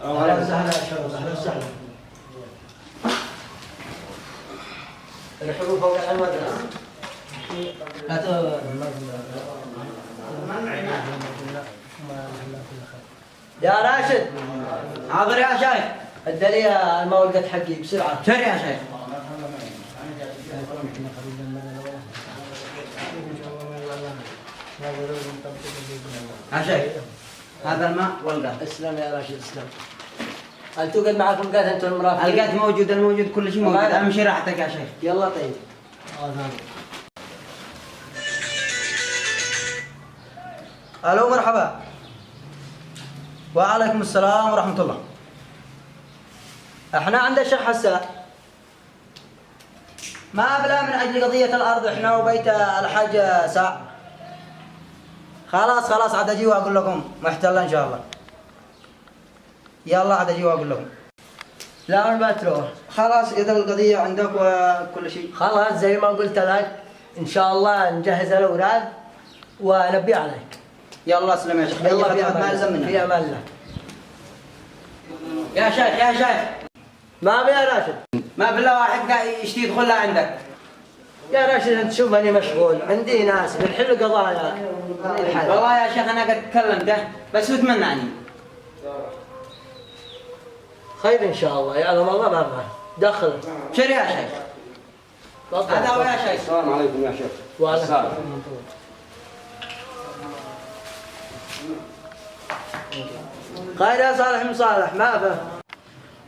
اهلا وسهلا شباب، اهلا وسهلا. الحروف فوق المدرسة. يا راشد. حاضر يا شيخ. ادى لي المولد حقي بسرعة. شر يا شيخ. يا شيخ هذا الماء والقات. اسلم يا راشد اسلم. هل توجد معكم قات انتم المرافقين؟ القات موجود، الموجود كل شيء موجود، اهم شيء راحتك يا شيخ. يلا طيب. الو مرحبا. وعليكم السلام ورحمة الله. احنا عند الشيخ حسان. ما بلا من اجل قضية الارض احنا وبيت الحاج ساعة. خلاص عاد اجي واقول لكم محتلة ان شاء الله. يلا عاد اجي واقول لكم. لا ما تروح. خلاص اذا القضية عندك وكل شيء. خلاص زي ما قلت لك ان شاء الله نجهز الاوراق ونبي عليك. يلا اسلم يا شيخ. يلا في ما يلزم منك. في امان الله. يا شيخ يا شيخ ما ابي يا راشد. ما بالله واحد قاعد يشتي يدخل له عندك. يا راشد انت شوف اني مشغول، عندي ناس بنحل قضايا. والله يا شيخ انا قد كلمته بس هو تمنعني. خير ان شاء الله، يعلم الله ما معه. دخل. شر يا شيخ. تفضل. هذا هو يا شيخ. السلام عليكم يا شيخ. وعليكم السلام. خير يا صالح بن صالح. ما به.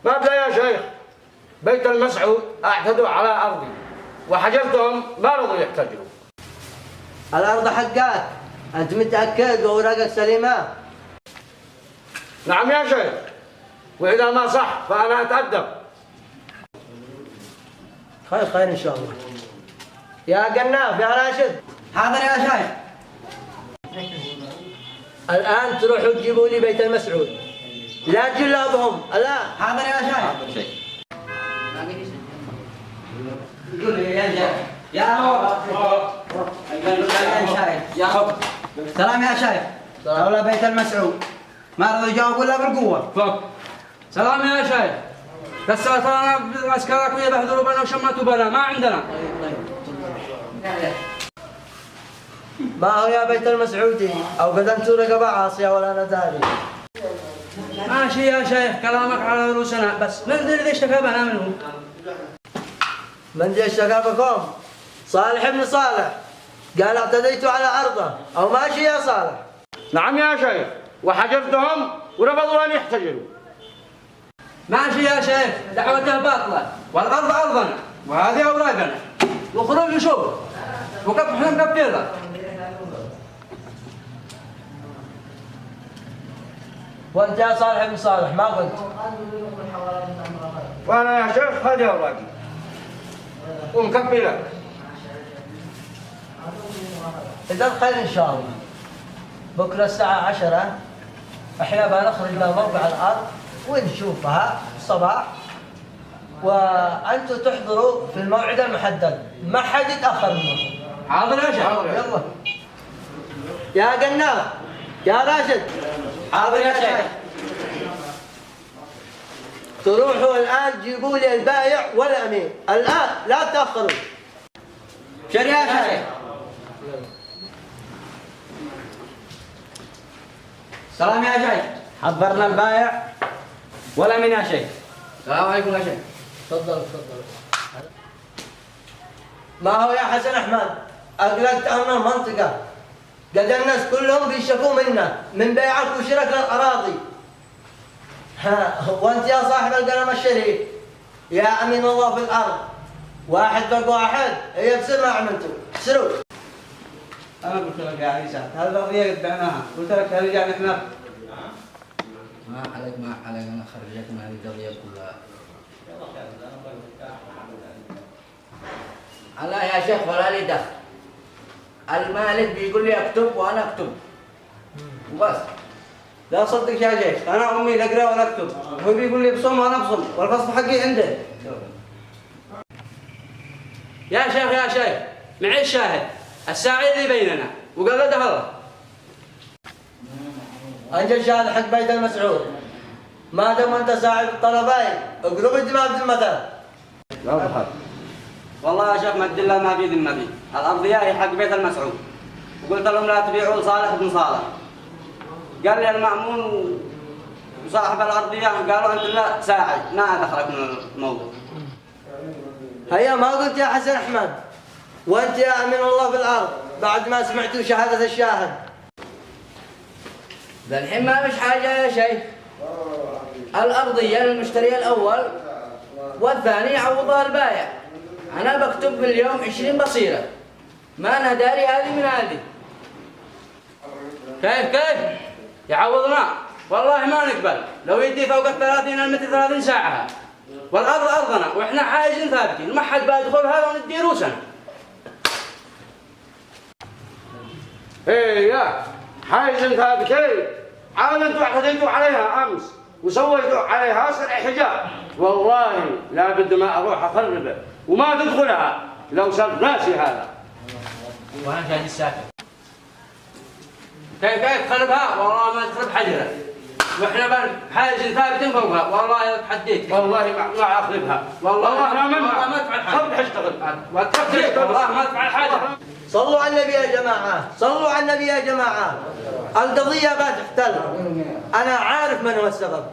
ما ابدا يا شيخ. بيت المسعود اعتدوا على ارضي وحجرتهم ما رضوا يحتجروا. الارض حقك، انت متاكد واوراقك سليمه؟ نعم يا شيخ، واذا ما صح فانا اتادب. خير ان شاء الله. يا قناف يا راشد. حاضر يا شيخ. الان تروحوا تجيبوا لي بيت المسعود. لا تجلبهم الان. حاضر يا شيخ. قول لي يا شيخ. يا هو يا شيخ. يا هو. سلام يا شيخ. دولة بيت المسعود ما رضوا يجاوبوا الا بالقوة. فوق. سلام يا شيخ. بس ترانا عسكرك يبهدلوا بنا وشمتوا بنا، ما عندنا. ما هو يا بيت المسعودي او قد انتم رقبه عاصيه ولا انا داري. ماشي يا شيخ كلامك على رؤوسنا، بس من ذي اللي اشتكى بنا منهم؟ من ذي اشتكى بكم؟ صالح بن صالح قال اعتديتوا على ارضه، او ماشي يا صالح؟ نعم يا شيخ، وحجرتهم ورفضوا ان يحتجروا. ماشي يا شيخ، دعوته باطلة، والأرض أرضنا، وهذه أوراقنا، وخروج نشوف، وكيف احنا مقبلها. وانت يا صالح بن صالح ما قلت؟ وانا يا شيخ هذه اوراقي ومكفلك. اذا خير ان شاء الله. بكره الساعه 10 احنا بنخرج لموقع الارض ونشوفها الصباح، وانتم تحضروا في الموعد المحدد، ما حد يتاخر منكم. حاضر يا شيخ. يلا يا قناف يا راشد. حاضر يا شيخ. تروحوا الان تجيبوا لي البايع والامين الان، لا تاخروا. شر يا شيخ. سلام يا شيخ. حضرنا البايع ولا من يا شيخ. السلام عليكم يا شيخ. تفضل. ما هو يا حسن احمد اقلقت امن المنطقه، قد الناس كلهم بيشكوا منا من بيعك وشرك للاراضي. وانت يا صاحب القلم الشريف يا امين الله في الارض، واحد فوق واحد هي بسر ما عملتوا سروا. أنا قلت لك يا عيسى هذه القضية قد بعناها، قلت لك هذه جاء نحن. ما عليك أنا خرجت من هذه القضية كلها. الله يا شيخ ولا لي دخل. المالك بيقول لي اكتب وانا اكتب وبس. لا صدق يا شيخ، أنا أمي لا أقرأ ولا أكتب، هو بيقول لي بصم وأنا بصم، والفصل حقي عنده. يا شيخ معي الشاهد، الساعي اللي بيننا، وقال ده الله. انجل الشاهد حق بيت المسعود. ما دام انت صاحب الطلبين اقلب الدماء بذمتك. لا ضحك. والله يا شيخ مد الله ما في ذمتي، الأرضية هي حق بيت المسعود، وقلت لهم لا تبيعوا لصالح بن صالح. قال لي المأمون وصاحب الأرضية قالوا أنت لا تساعد، ما دخلك من الموضوع. هيا ما قلت يا حسن احمد، وانت يا امين الله في الارض بعد ما سمعتوا شهادة الشاهد. الحين ما مش حاجة يا شيخ. الأرضية للمشتري الأول والثاني يعوضها البائع. أنا بكتب في اليوم 20 بصيرة. ما أنا داري هذه من هذه. كيف يعوضنا؟ والله ما نقبل، لو يدي فوق 30 المتر 30 ساعة. والأرض أرضنا وإحنا حاجزين ثابتين، ما حد بيدخل هذا وندي روسنا. ايه يا حاجز ثابتين، عاد انتوا اعتديتوا عليها امس وسويتوا عليها صنع حجاب، والله لابد ما اروح اخربه وما تدخلها لو صار ناسي هذا. وأنا جاي الساكن. كيف تخربها؟ والله ما تخرب حجرة. وإحنا حاجزين ثابتين فوقها، والله تحديت. والله ما اخربها، والله ما تفعل حاجة. صبح اشتغل وتفكير والله ما تفعل حاجة. صلوا على النبي يا جماعة، صلوا على النبي يا جماعة. القضية بتحتل، أنا عارف من هو السبب.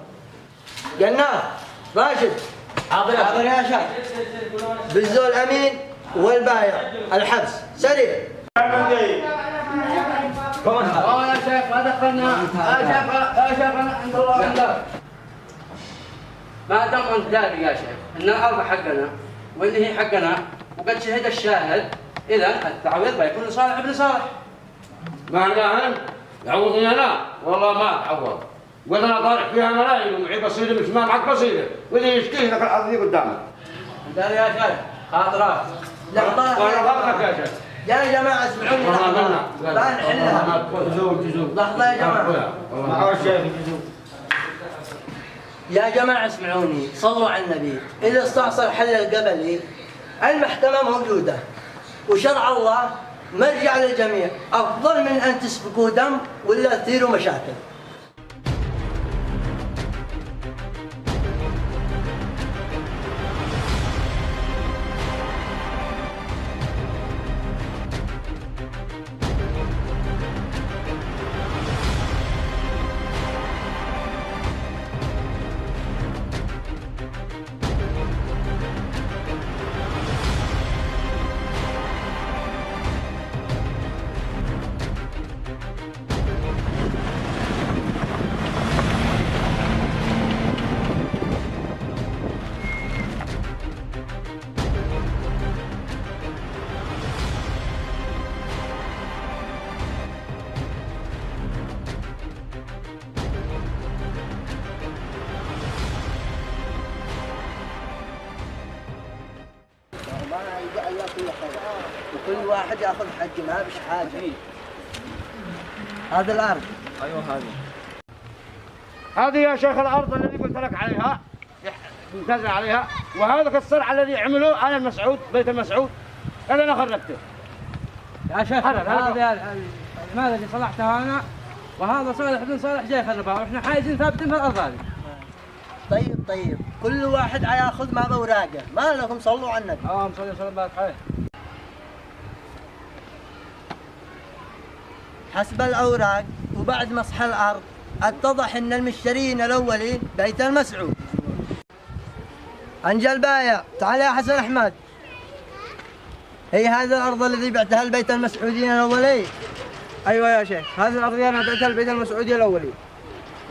جنات، راشد، حاضر يا شيخ. بالزول الأمين والبايع، الحبس، سريع. يا شيخ ما دخلنا. يا شيخ أنا عند الله عندك. ما دام أنت داري يا شيخ إن الأرض حقنا وإن هي حقنا وقد شهد الشاهد، إذا التعويض بيكون لصالح ابن صالح. معناها يعوضني انا، والله ما اتعوض، وانا طالع فيها ملايين ومعي بصيره مش ما معك بصيره، واللي يشتكي لك الارض دي قدامك. داري يا شيخ خاطرات. لحظة وانا غلطك يا شيخ. يا جماعة اسمعوني لحظة. لا نحلها. لحظة يا جماعة. يا جماعة اسمعوني، صلوا على النبي. إذا استعصى حل القبلي المحكمة موجودة، وشرع الله مرجع للجميع، أفضل من أن تسفكوا دم ولا تثيروا مشاكل. وكل واحد ياخذ حقه، ما بش حاجه. هذا الارض. ايوه هذه يا شيخ الارض الذي قلت لك عليها، ممتاز عليها، وهذا الصرع الذي عمله انا المسعود، بيت المسعود، انا خربته. يا شيخ هذا المال اللي صلحتها أنا، وهذا صالح بن صالح جاي خربها، وإحنا حاجزين ثابتين في الأرض هذه. طيب كل واحد ياخذ ما بوراقه، ما لكم صلوا على النبي. صلي وسلم وبارك عليه. حسب الاوراق وبعد مسح الارض اتضح ان المشترين الاولين بيت المسعود. انجى البايع، تعال يا حسن احمد. هي هذه الارض الذي بعتها لبيت المسعودين الاولين. أيوة يا شيخ، هذه الأرضية أنا بعتها البيت المسعودي الأولي،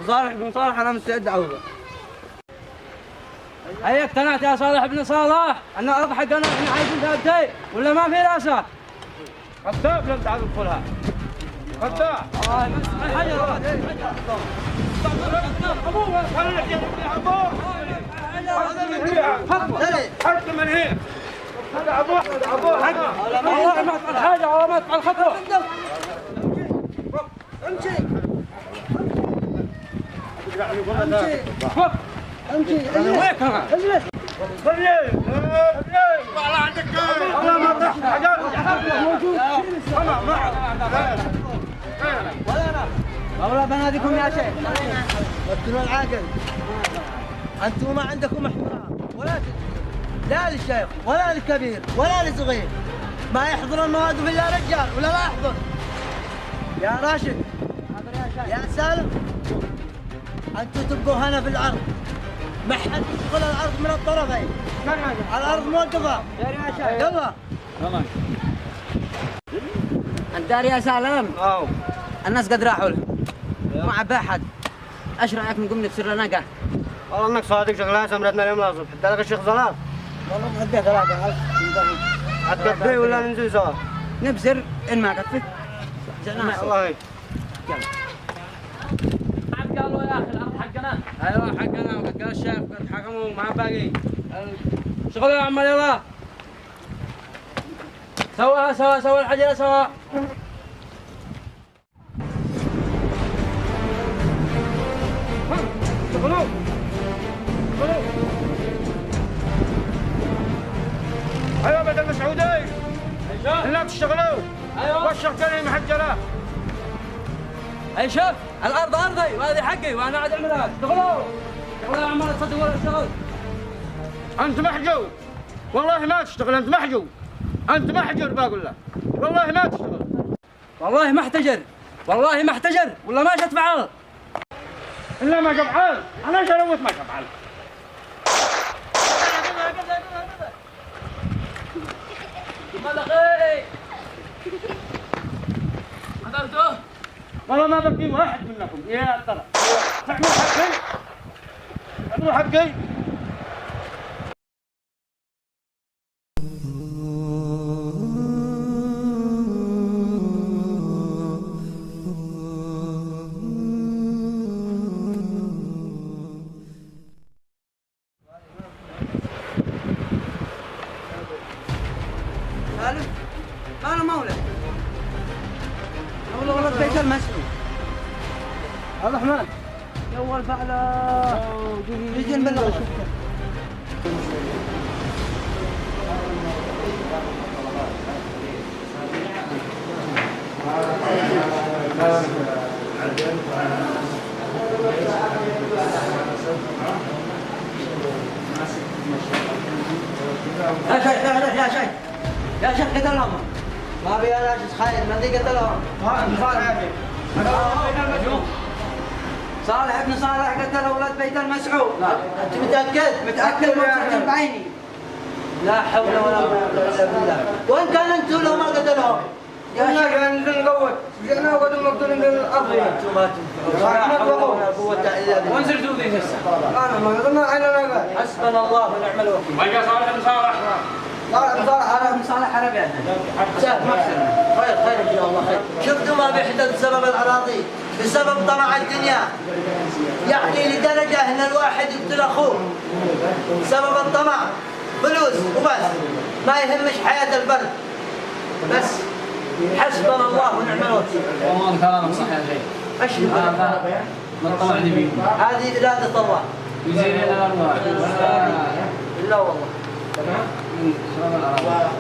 وصالح بن صالح أنا مستعد أعوضه. هيا اقتنعت يا صالح بن صالح أن الأرض حقنا إحنا عايزين ثابتين ولا ما في راسه؟ خذاب لم تعد تدخلها. خذاب. الحجر. حق من هي؟ هذا ابوه والله ما تفعل حاجة ولا ما تفعل خطوة. امشي وينك أنا؟ اجلس. والله عندك والله ما طحت حاجات موجود. انا معك. ولا انا والله بناديكم يا شيخ. وكلوا العقل. انتم ما عندكم احترام ولا تدري لا للشيخ ولا للكبير ولا للصغير. ما يحضر المواقف الا رجال ولا لا يحضر. يا راشد يا سالم انتم تبقوا هنا في الارض. ما حد يدخل الارض من الطرفين. الارض موقفه. يلا. الدار يا سالم. الناس قد راحوا له. ما عبى احد. ايش رايك نقوم نكسر لنا قهوه؟ والله انك صادق شغلان سمرتنا اليوم لازم حتى لك الشيخ ظلام. والله غديت 3000. حتكفي ولا ننزل سوا؟ نبزر ان ما كفي. الله يهديك. قالوا يا اخي الارض حقنا. ايوه حقنا وقد قال الشيخ قد حكموا ما باقي. شغل يا عمال يلا. سوا الحجره سوا. اشتغلوا. ايوه بدل مسعودي. لا تشتغلوا. ايوه. وشر كلمه محجره. اي شوف الارض ارضي وهذه حقي وانا قاعد اعملها. اشتغلوا يا عمال تصدق ولا اشتغل. انت محجو. والله ما تشتغل انت محجو. انت محجر بقول لك. والله ما تشتغل. والله ما احتجر والله ما احتجر ولا ما جت فعال. الا ما جبعان. انا ايش الوت ما جبعان. ملقي حضرته. والله ما بقي واحد منكم يا ترى. تعملوا حقي. تعملوا حقي. سالم انا مولى. والله بيت المسعود. عبد الرحمن. يا اول فعله. يجي بالله. يا شيخ قتلهم. ما بي انا خايف من ذي قتلهم. صالح ابن صالح قتل اولاد بيت المسعود. انت متاكد؟ متاكد ومسجل بعيني. لا حول ولا قوه الا بالله. وين كان انتم لو ما قتلهم؟ يا شيخ ننزل نقوت. جئنا وقد مقتولين بالارض. انتم ما تنفعون. لا حول ولا قوه الا بالله. وانزل ذي هسه. انا ما قدرنا عيننا قال. حسبنا الله ونعم الوكيل. ما جاء صالح بن صالح. صالح بن صالح انا ابن صالح عربي انا. خير ان شاء الله خير. شفتوا ما بيحدث بسبب الاراضي بسبب طمع الدنيا. يعني لدرجه ان الواحد يقتل اخوه بسبب الطمع. فلوس وبس ما يهمش حياه البلد. بس حسبنا الله ونعم الوكيل. والله كلامك صح يا شيخ. ايش من طلع نبي. هذه اراده الله. يزيد الى الارواح. لا والله.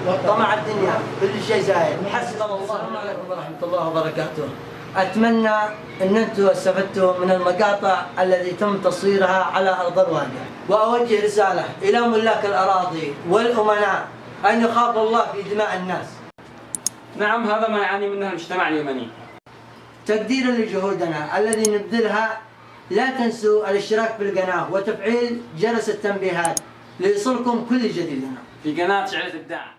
وطمع الدنيا كل شيء زايد. حسبنا الله. السلام عليكم ورحمه الله وبركاته. اتمنى ان انتم استفدتوا من المقاطع التي تم تصويرها على ارض الواقع. واوجه رساله الى ملاك الاراضي والامناء ان يخافوا الله في دماء الناس. نعم هذا ما يعاني منه المجتمع اليمني. تقديرا لجهودنا الذي نبذلها لا تنسوا الاشتراك بالقناه وتفعيل جرس التنبيهات ليصلكم كل جديدنا في قناة شعلة الدعم.